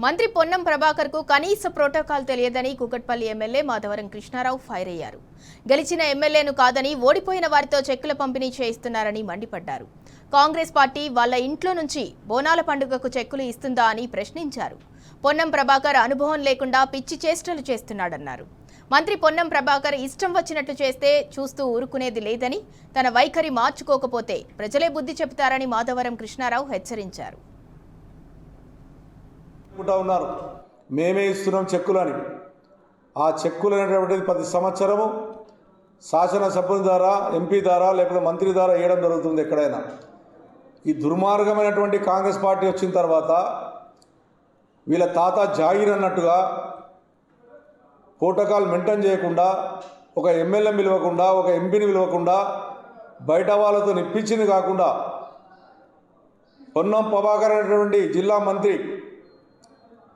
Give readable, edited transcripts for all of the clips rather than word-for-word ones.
మంత్రి పొన్నం ప్రభాకర్ కు కనీస ప్రోటోకాల్ తెలియదని కూకట్పల్లి ఎమ్మెల్యే మాధవరం కృష్ణారావు ఫైర్ అయ్యారు. గెలిచిన ఎమ్మెల్యేను కాదని ఓడిపోయిన వారితో చెక్కుల పంపిణీ చేయిస్తున్నారని మండిపడ్డారు. కాంగ్రెస్ పార్టీ వాళ్ళ ఇంట్లో నుంచి బోనాల పండుగకు చెక్కులు ఇస్తుందా అని ప్రశ్నించారు. పొన్నం ప్రభాకర్ అనుభవం లేకుండా పిచ్చి చేష్టలు చేస్తున్నాడన్నారు. మంత్రి పొన్నం ప్రభాకర్ ఇష్టం వచ్చినట్లు చేస్తే చూస్తూ ఊరుకునేది లేదని, తన వైఖరి మార్చుకోకపోతే ప్రజలే బుద్ధి చెబుతారని మాధవరం కృష్ణారావు హెచ్చరించారు. ఉన్నారు మేమే ఇస్తున్నాం చెక్కులని. ఆ చెక్కులు అనేటువంటిది ప్రతి సంవత్సరము శాసనసభ్యుల ద్వారా, ఎంపీ ద్వారా, లేకపోతే మంత్రి ద్వారా వేయడం జరుగుతుంది ఎక్కడైనా. ఈ దుర్మార్గమైనటువంటి కాంగ్రెస్ పార్టీ వచ్చిన తర్వాత వీళ్ళ తాత జాగీర్ అన్నట్టుగా ప్రోటోకాల్ మెయింటైన్ చేయకుండా, ఒక ఎమ్మెల్యేని పిలవకుండా, ఒక ఎంపీని పిలవకుండా, బయట వాళ్ళతో నిప్పించింది కాకుండా పొన్నం ప్రభాకర్ అనేటువంటి జిల్లా మంత్రి,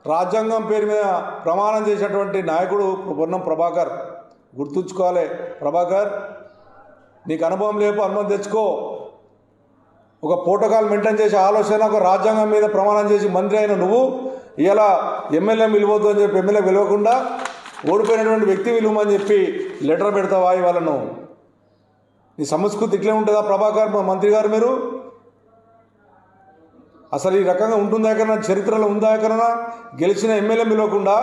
రాజ్యాంగం పేరు మీద ప్రమాణం చేసినటువంటి నాయకుడు పొన్నం ప్రభాకర్. గుర్తుంచుకోవాలి ప్రభాకర్, నీకు అనుభవం లేపు, అనుభవం తెచ్చుకో. ఒక ప్రోటోకాల్ మెయింటైన్ చేసే ఆలోచన, ఒక రాజ్యాంగం మీద ప్రమాణం చేసి మంత్రి అయిన నువ్వు ఇలా ఎమ్మెల్యే విలువద్దు అని చెప్పి ఎమ్మెల్యే విలువకుండా ఓడిపోయినటువంటి వ్యక్తి విలువమని చెప్పి లెటర్ పెడతావా వాళ్ళను? నీ సంస్కృతి ఇట్లే ఉంటుందా ప్రభాకర్ మంత్రి గారు? మీరు అసలు ఈ రకంగా ఉంటుందా ఎక్కడన్నా? చరిత్రలో ఉందా ఎక్కడన్నా? గెలిచిన ఎమ్మెల్యే విలువకుండా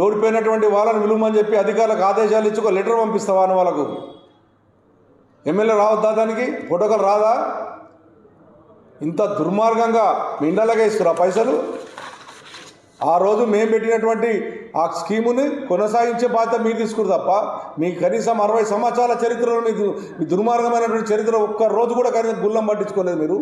ఓడిపోయినటువంటి వాళ్ళని విలువమని చెప్పి అధికారులకు ఆదేశాలు ఇచ్చి ఒక లెటర్ పంపిస్తావా అని వాళ్ళకు? ఎమ్మెల్యే రావద్దా? దానికి ప్రోటోకాల్ రాదా? ఇంత దుర్మార్గంగా మీ ఇండ్లకే ఇస్తురా పైసలు? ఆ రోజు మేము పెట్టినటువంటి ఆ స్కీముని కొనసాగించే బాధ్యత మీరు తీసుకురు తప్ప, మీకు కనీసం 60 సంవత్సరాల చరిత్రలో మీ దుర్మార్గమైనటువంటి చరిత్ర ఒక్క రోజు కూడా కనీసం గుల్లం పట్టించుకోలేదు మీరు.